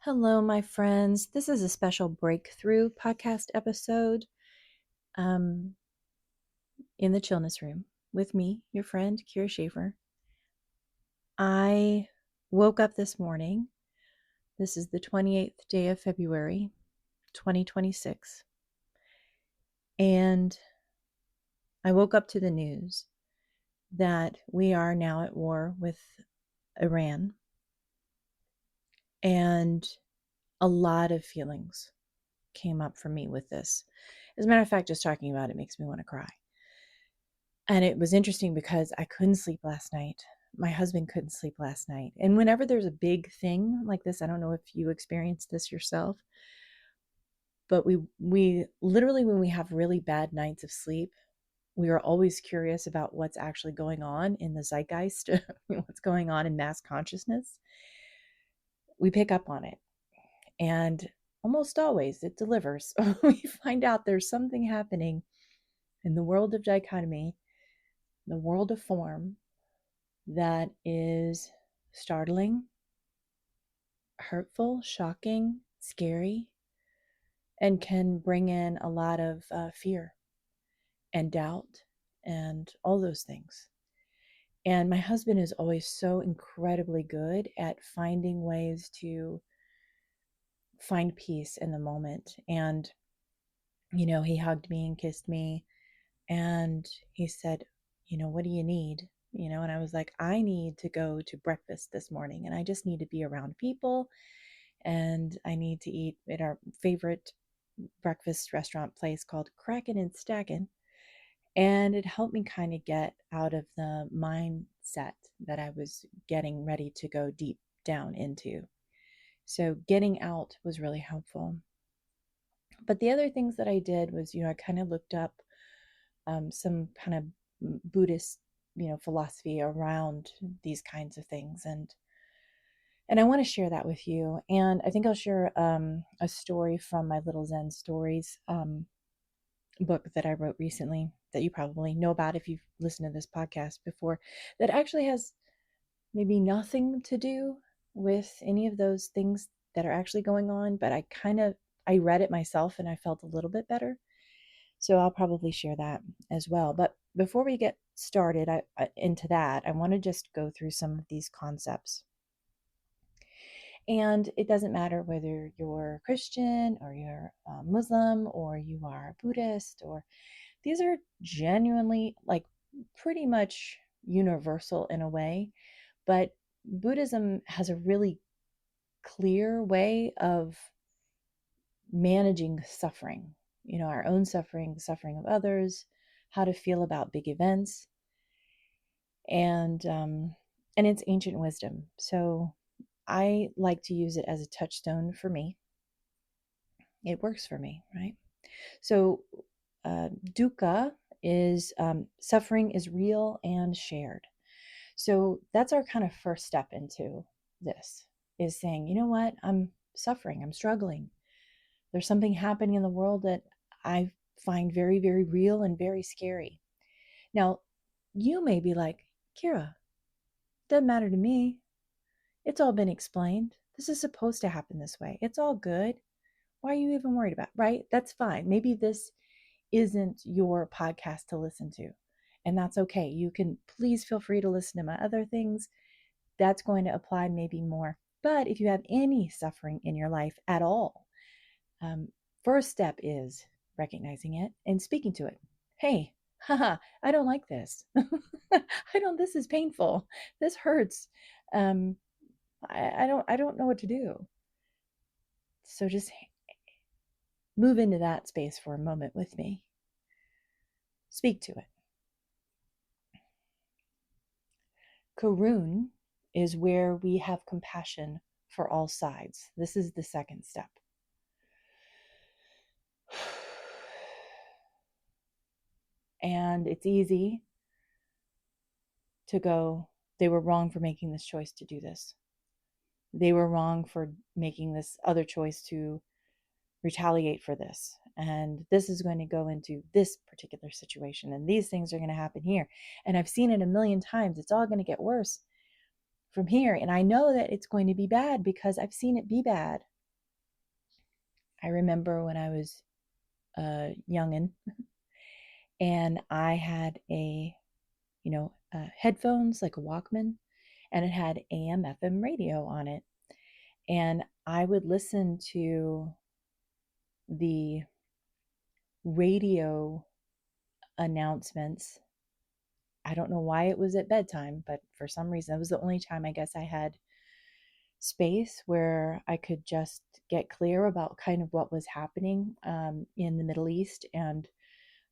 Hello, my friends. This is a special breakthrough podcast episode um, in the Chillness Room with me, your friend, Kyra Schaefer. I woke up this morning. This is the 28th day of February, 2026. And I woke up to the news that we are now at war with Iran. And a lot of feelings came up for me with this. As a matter of fact, just talking about it makes me want to cry. And it was interesting because I couldn't sleep last night. My husband couldn't sleep last night. And whenever there's a big thing like this, I don't know if you experienced this yourself, but we literally, when we have really bad nights of sleep, we are always curious about what's actually going on in the zeitgeist, what's going on in mass consciousness. We pick up on it. And almost always it delivers. We find out there's something happening in the world of dichotomy, the world of form, that is startling, hurtful, shocking, scary, and can bring in a lot of fear and doubt and all those things. And my husband is always so incredibly good at finding ways to find peace in the moment. And, he hugged me and kissed me and he said, what do you need? And I was like, I need to go to breakfast this morning and I just need to be around people and I need to eat at our favorite breakfast restaurant place called Kraken and Stackin'. And it helped me kind of get out of the mindset that I was getting ready to go deep down into. So getting out was really helpful. But the other things that I did was, I kind of looked up some kind of Buddhist, philosophy around these kinds of things. And I want to share that with you. And I think I'll share a story from my Little Zen Stories book that I wrote recently that you probably know about if you've listened to this podcast before, that actually has maybe nothing to do with any of those things that are actually going on, but I read it myself and I felt a little bit better. So I'll probably share that as well. But before we get started into that, I want to just go through some of these concepts. And it doesn't matter whether you're Christian or you're Muslim or you are Buddhist, or these are genuinely like pretty much universal in a way. But Buddhism has a really clear way of managing suffering, our own suffering, the suffering of others, how to feel about big events. And it's ancient wisdom. So I like to use it as a touchstone for me. It works for me, right? So dukkha is suffering is real and shared. So that's our kind of first step into this, is saying, you know what, I'm suffering, I'm struggling. There's something happening in the world that I find very, very real and very scary. Now, you may be like, Kyra, doesn't matter to me. It's all been explained. This is supposed to happen this way. It's all good. Why are you even worried about it? Right? That's fine. Maybe this isn't your podcast to listen to, and that's okay. You can please feel free to listen to my other things. That's going to apply maybe more. But if you have any suffering in your life at all, first step is recognizing it and speaking to it. Hey, haha, I don't like this. This is painful. This hurts. I don't know what to do. So just move into that space for a moment with me. Speak to it. Karuna is where we have compassion for all sides. This is the second step. And it's easy to go, they were wrong for making this choice to do this. They were wrong for making this other choice to retaliate for this. And this is going to go into this particular situation. And these things are going to happen here. And I've seen it a million times. It's all going to get worse from here. And I know that it's going to be bad because I've seen it be bad. I remember when I was a youngin', and I had headphones, like a Walkman, and it had AM, FM radio on it. And I would listen to the radio announcements. I don't know why it was at bedtime, but for some reason, that was the only time I guess I had space where I could just get clear about kind of what was happening in the Middle East. And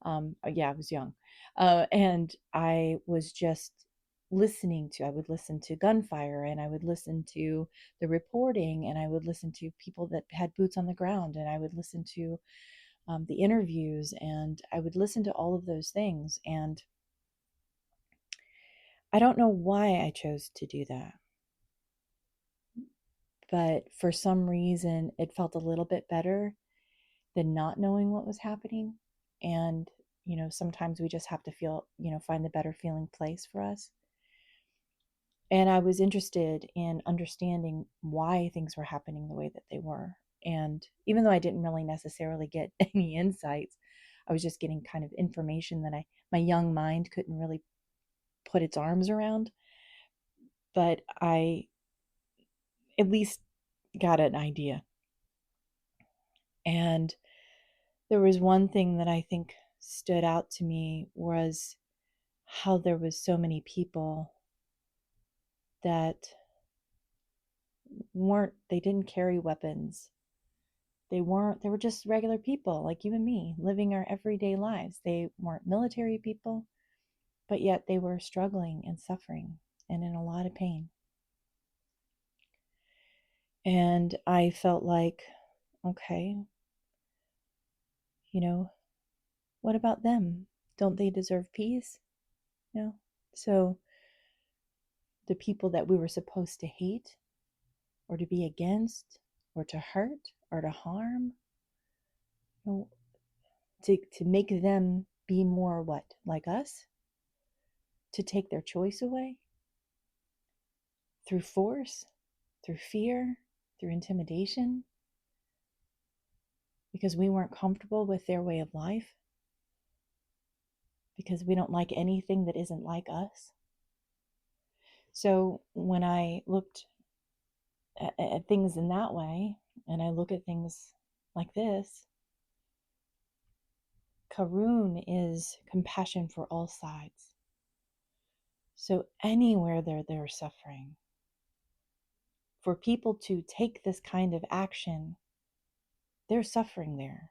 yeah, I was young. And I was just I would listen to gunfire, and I would listen to the reporting, and I would listen to people that had boots on the ground, and I would listen to the interviews, and I would listen to all of those things. And I don't know why I chose to do that, but for some reason it felt a little bit better than not knowing what was happening. And, sometimes we just have to find the better feeling place for us. And I was interested in understanding why things were happening the way that they were. And even though I didn't really necessarily get any insights, I was just getting kind of information that my young mind couldn't really put its arms around. But I at least got an idea. And there was one thing that I think stood out to me was how there was so many people that they didn't carry weapons. They were just regular people like you and me living our everyday lives. They weren't military people, but yet they were struggling and suffering and in a lot of pain. And I felt like, okay, what about them? Don't they deserve peace? No. So the people that we were supposed to hate or to be against or to hurt or to harm, to make them be more what? Like us? To take their choice away? Through force? Through fear? Through intimidation? Because we weren't comfortable with their way of life? Because we don't like anything that isn't like us? So when I looked at things in that way, and I look at things like this, karuna is compassion for all sides. So anywhere they're suffering, for people to take this kind of action, they're suffering there.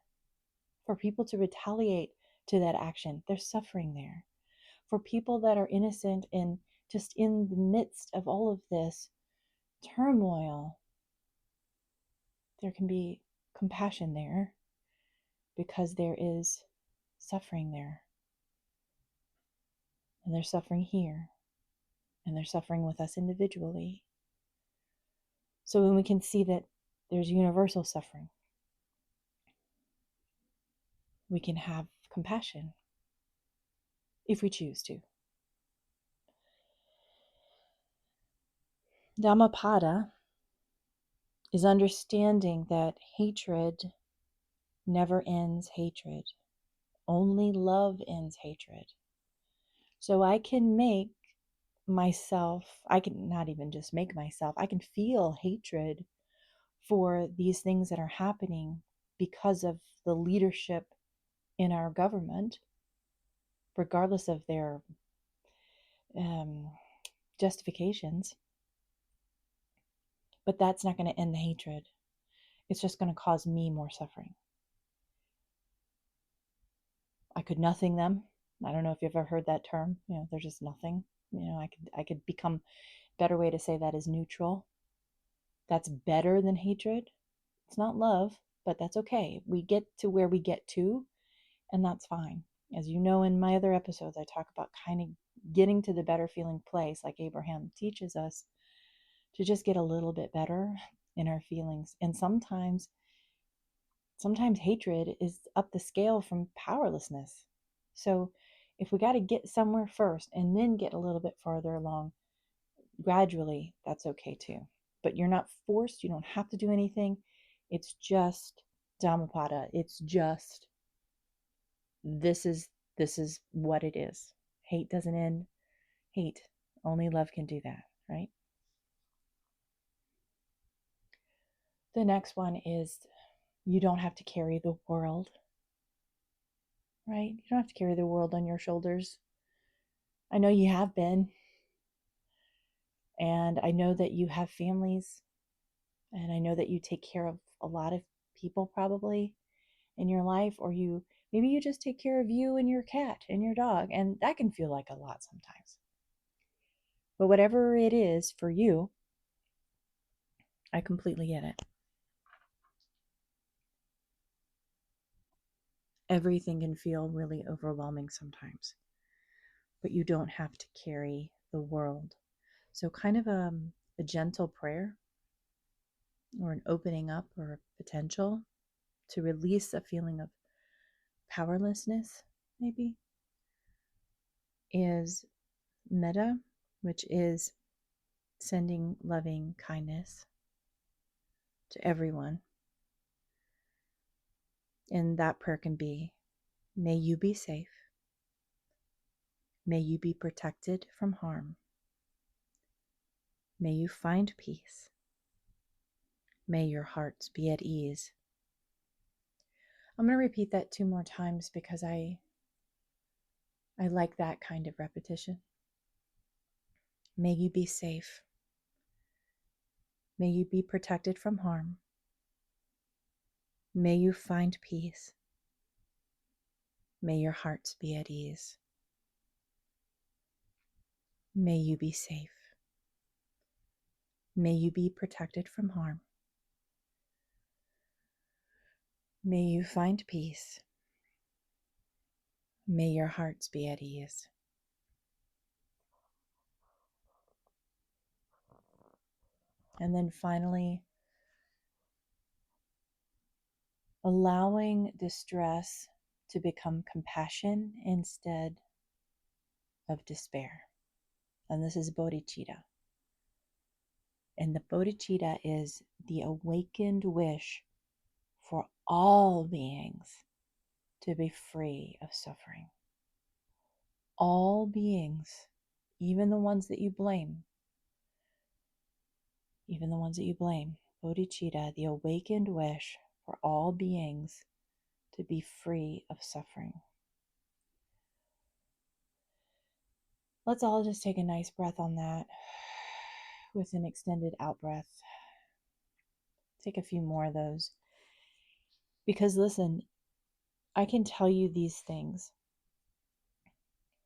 For people to retaliate to that action, they're suffering there. For people that are innocent and just in the midst of all of this turmoil, there can be compassion there because there is suffering there. And they're suffering here. And they're suffering with us individually. So when we can see that there's universal suffering, we can have compassion if we choose to. Dhammapada is understanding that hatred never ends hatred. Only love ends hatred. So I can I can not even just make myself, I can feel hatred for these things that are happening because of the leadership in our government, regardless of their justifications. But that's not going to end the hatred. It's just going to cause me more suffering. I could nothing them. I don't know if you've ever heard that term. They're just nothing. I could become, better way to say that is neutral. That's better than hatred. It's not love, but that's okay. We get to where we get to, and that's fine. As you know, in my other episodes, I talk about kind of getting to the better feeling place, like Abraham teaches us, to just get a little bit better in our feelings. And sometimes hatred is up the scale from powerlessness. So if we got to get somewhere first and then get a little bit farther along gradually, that's okay too. But you're not forced. You don't have to do anything. It's just Dhammapada. It's just this is what it is. Hate doesn't end hate. Only love can do that, right? The next one is you don't have to carry the world, right? You don't have to carry the world on your shoulders. I know you have been, and I know that you have families, and I know that you take care of a lot of people probably in your life, or maybe you just take care of you and your cat and your dog, and that can feel like a lot sometimes. But whatever it is for you, I completely get it. Everything can feel really overwhelming sometimes, but you don't have to carry the world. So kind of a gentle prayer or an opening up or a potential to release a feeling of powerlessness, maybe, is metta, which is sending loving kindness to everyone. And that prayer can be, may you be safe. May you be protected from harm. May you find peace. May your hearts be at ease. I'm going to repeat that 2 more times because I like that kind of repetition. May you be safe. May you be protected from harm. May you find peace. May your hearts be at ease. May you be safe. May you be protected from harm. May you find peace. May your hearts be at ease. And then finally, allowing distress to become compassion instead of despair. And this is bodhicitta. And the bodhicitta is the awakened wish for all beings to be free of suffering. All beings, even the ones that you blame, bodhicitta, the awakened wish for all beings to be free of suffering. Let's all just take a nice breath on that with an extended out breath. Take a few more of those. Because listen, I can tell you these things,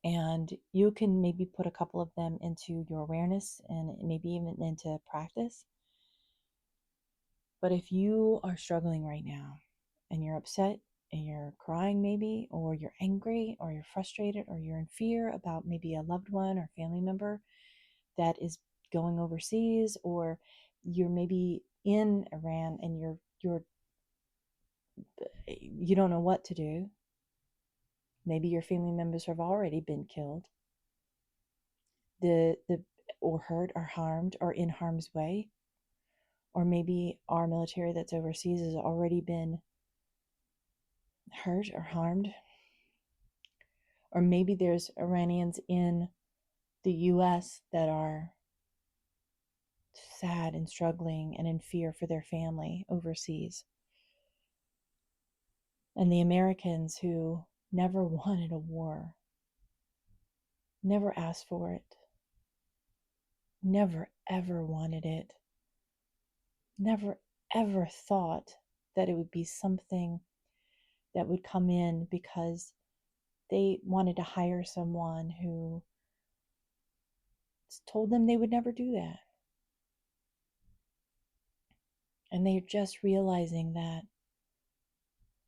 and you can maybe put a couple of them into your awareness and maybe even into practice. But if you are struggling right now and you're upset and you're crying maybe, or you're angry, or you're frustrated, or you're in fear about maybe a loved one or family member that is going overseas, or you're maybe in Iran and you don't know what to do. Maybe your family members have already been killed, or hurt or harmed or in harm's way. Or maybe our military that's overseas has already been hurt or harmed. Or maybe there's Iranians in the US that are sad and struggling and in fear for their family overseas. And the Americans who never wanted a war, never asked for it, never ever wanted it, never ever thought that it would be something that would come in because they wanted to hire someone who told them they would never do that. And they're just realizing that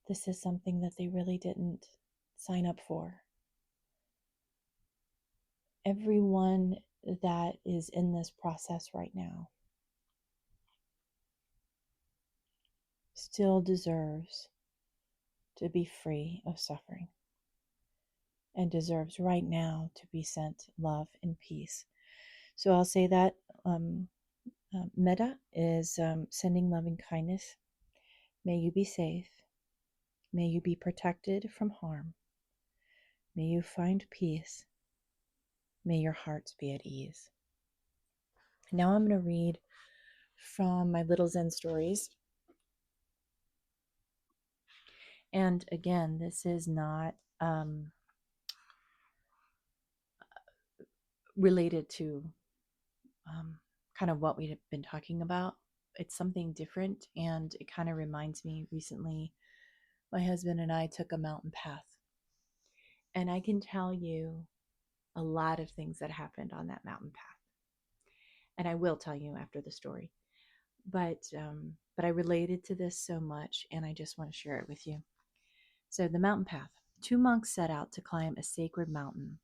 this is something that they really didn't sign up for. Everyone that is in this process right now still deserves to be free of suffering and deserves right now to be sent love and peace. So I'll say that metta is sending loving kindness May you be safe. May you be protected from harm. May you find peace. May your hearts be at ease. Now I'm going to read from my Little Zen Stories. And again, this is not related to kind of what we've been talking about. It's something different, and it kind of reminds me recently, my husband and I took a mountain path. And I can tell you a lot of things that happened on that mountain path. And I will tell you after the story. But I related to this so much, and I just want to share it with you. So the mountain path. 2 monks set out to climb a sacred mountain.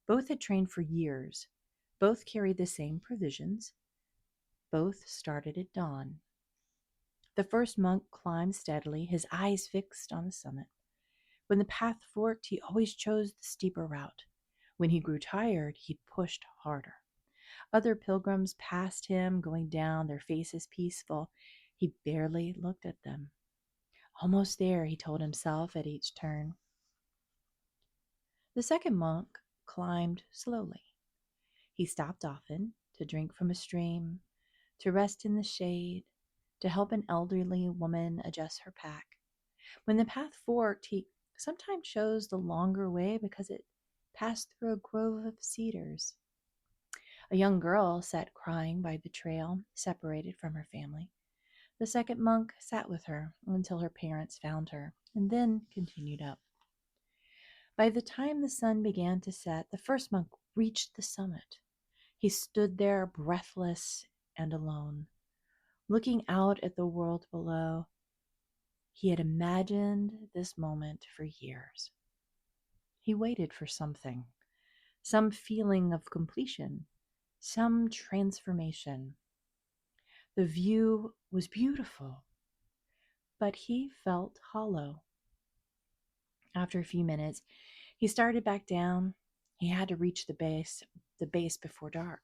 Both had trained for years. Both carried the same provisions. Both started at dawn. The first monk climbed steadily, his eyes fixed on the summit. When the path forked, he always chose the steeper route. When he grew tired, he pushed harder. Other pilgrims passed him, going down, their faces peaceful. He barely looked at them. Almost there, he told himself at each turn. The second monk climbed slowly. He stopped often to drink from a stream, to rest in the shade, to help an elderly woman adjust her pack. When the path forked, he sometimes chose the longer way because it passed through a grove of cedars. A young girl sat crying by the trail, separated from her family. The second monk sat with her until her parents found her, and then continued up. By the time the sun began to set, the first monk reached the summit. He stood there breathless and alone, looking out at the world below. He had imagined this moment for years. He waited for something, some feeling of completion, some transformation. The view was beautiful, but he felt hollow. After a few minutes, he started back down. He had to reach the base before dark.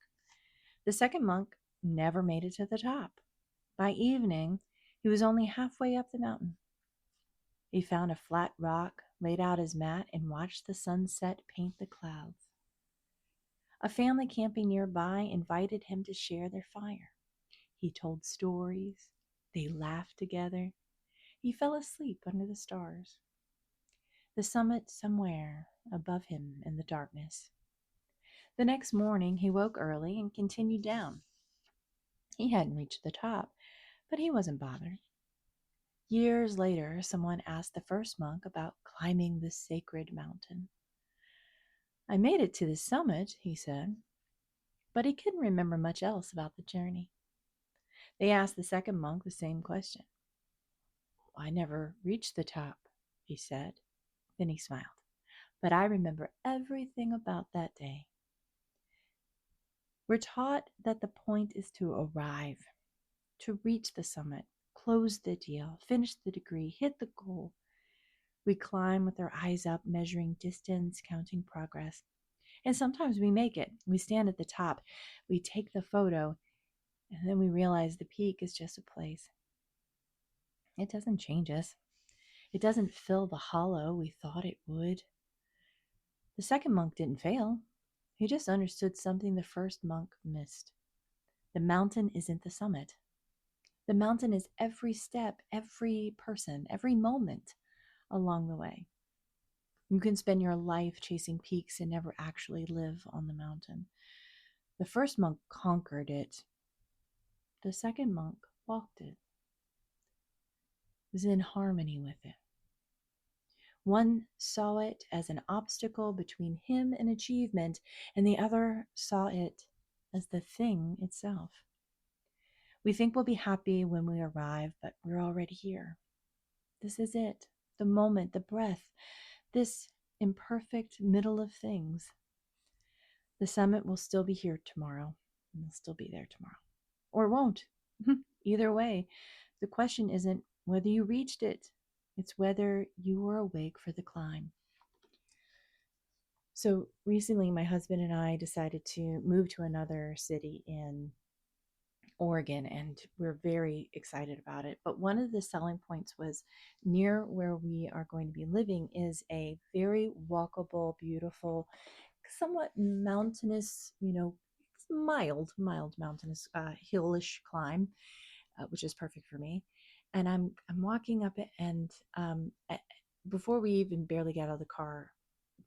The second monk never made it to the top. By evening, he was only halfway up the mountain. He found a flat rock, laid out his mat, and watched the sunset paint the clouds. A family camping nearby invited him to share their fire. He told stories. They laughed together. He fell asleep under the stars. The summit somewhere above him in the darkness. The next morning he woke early and continued down. He hadn't reached the top, but he wasn't bothered. Years later, someone asked the first monk about climbing this sacred mountain. I made it to the summit, he said, but he couldn't remember much else about the journey. They asked the second monk the same question. I never reached the top, he said. Then he smiled. But I remember everything about that day. We're taught that the point is to arrive, to reach the summit, close the deal, finish the degree, hit the goal. We climb with our eyes up, measuring distance, counting progress. And sometimes we make it. We stand at the top, we take the photo, and then we realize the peak is just a place. It doesn't change us. It doesn't fill the hollow we thought it would. The second monk didn't fail. He just understood something the first monk missed. The mountain isn't the summit. The mountain is every step, every person, every moment along the way. You can spend your life chasing peaks and never actually live on the mountain. The first monk conquered it. The second monk walked it, was in harmony with it. One saw it as an obstacle between him and achievement, and the other saw it as the thing itself. We think we'll be happy when we arrive, but we're already here. This is it, the moment, the breath, this imperfect middle of things. The summit will still be here tomorrow, and we'll still be there tomorrow. Or won't. Either way, the question isn't whether you reached it, it's whether you were awake for the climb. So recently, my husband and I decided to move to another city in Oregon, and we're very excited about it. But one of the selling points was near where we are going to be living is a very walkable, beautiful, somewhat mountainous, mild mountainous, hillish climb, which is perfect for me. And I'm walking up it, and before we even barely get out of the car,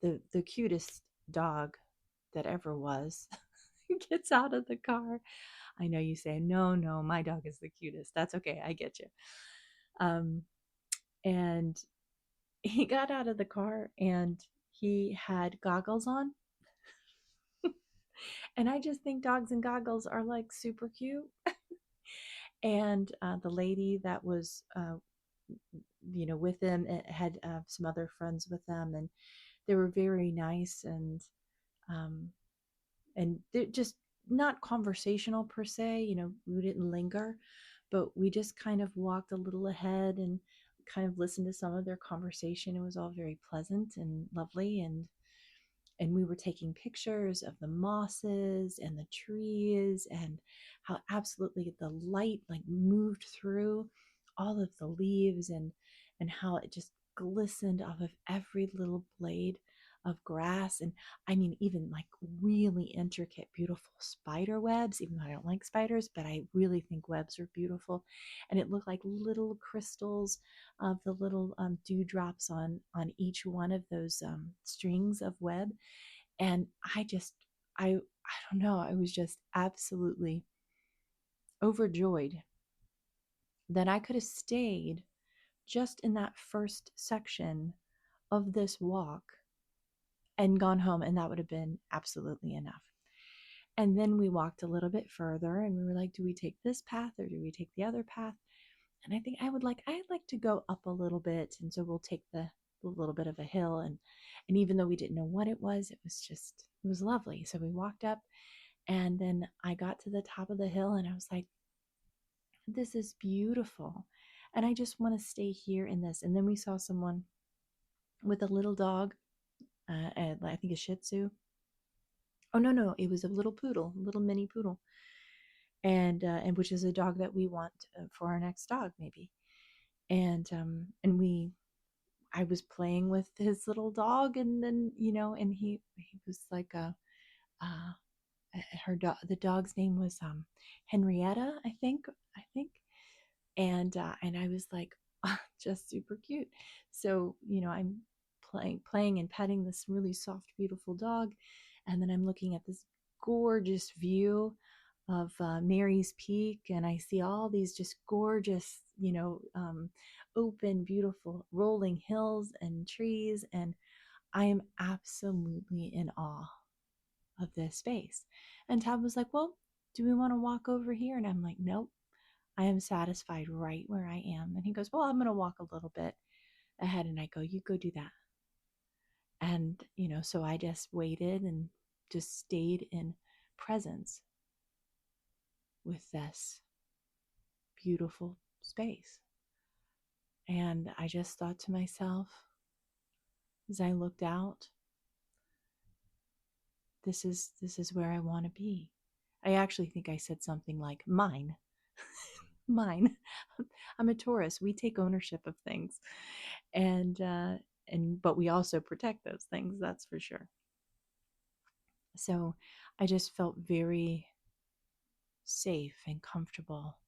the cutest dog that ever was gets out of the car. I know you say, no, no, my dog is the cutest. That's okay. I get you. And he got out of the car and he had goggles on. And I just think dogs and goggles are like super cute. And the lady that was, with him had some other friends with them, and they were very nice, um, and they're just not conversational per se. We didn't linger, but we just kind of walked a little ahead and kind of listened to some of their conversation. It was all very pleasant and lovely, and we were taking pictures of the mosses and the trees, and how absolutely the light like moved through all of the leaves, and how it just glistened off of every little blade of grass. And I mean, even like really intricate, beautiful spider webs, even though I don't like spiders, but I really think webs are beautiful. And it looked like little crystals of the little dewdrops on each one of those strings of web. And I don't know, I was just absolutely overjoyed that I could have stayed just in that first section of this walk and gone home, and that would have been absolutely enough. And then we walked a little bit further, and we were like, do we take this path or do we take the other path? And I think I'd like to go up a little bit, and so we'll take the little bit of a hill. And even though we didn't know what it was lovely. So we walked up, and then I got to the top of the hill, and I was like, this is beautiful, and I just want to stay here in this. And then we saw someone with a little dog, I think a Shih Tzu. Oh, no, it was a little poodle, little mini poodle, and which is a dog that we want for our next dog maybe. And I was playing with his little dog, and then and he was like uh the dog's name was Henrietta, I think. And I was like, just super cute. So I'm playing and petting this really soft, beautiful dog, and then I'm looking at this gorgeous view of Mary's Peak, and I see all these just gorgeous, open, beautiful, rolling hills and trees, and I am absolutely in awe of this space. And Tab was like, well, do we want to walk over here? And I'm like, nope, I am satisfied right where I am. And he goes, well, I'm going to walk a little bit ahead. And I go, you go do that. And, so I just waited and just stayed in presence with this beautiful space. And I just thought to myself, as I looked out, this is where I want to be. I actually think I said something like mine. Mine. I'm a Taurus. We take ownership of things. And but we also protect those things, that's for sure. So I just felt very safe and comfortable,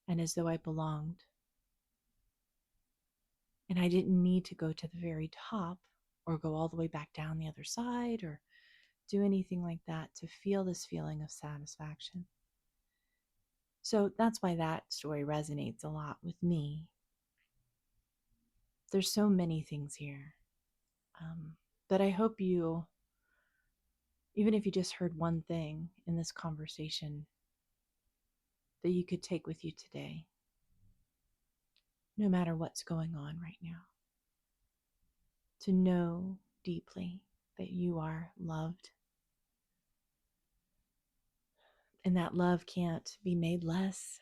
and as though I belonged. And I didn't need to go to the very top or go all the way back down the other side or do anything like that to feel this feeling of satisfaction. So that's why that story resonates a lot with me. There's so many things here. But I hope you, even if you just heard one thing in this conversation, that you could take with you today, no matter what's going on right now, to know deeply that you are loved, and that love can't be made less.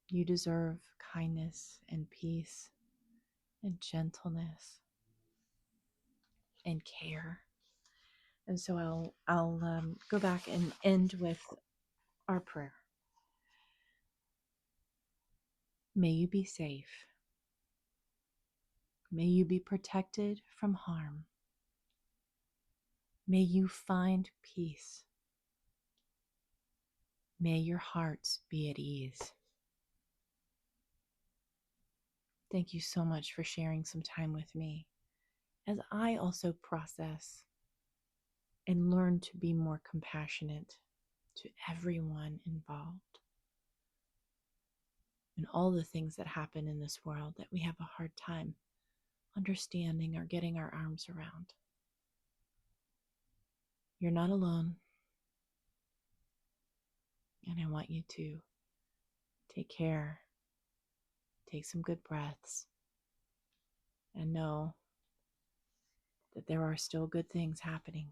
You deserve kindness and peace and gentleness and care And so I'll go back and end with our prayer. May you be safe. May you be protected from harm. May you find peace. May your hearts be at ease. Thank you so much for sharing some time with me as I also process and learn to be more compassionate to everyone involved and all the things that happen in this world that we have a hard time understanding or getting our arms around. You're not alone, and I want you to take care, take some good breaths, and know that there are still good things happening,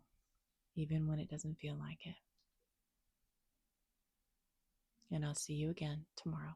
even when it doesn't feel like it. And I'll see you again tomorrow.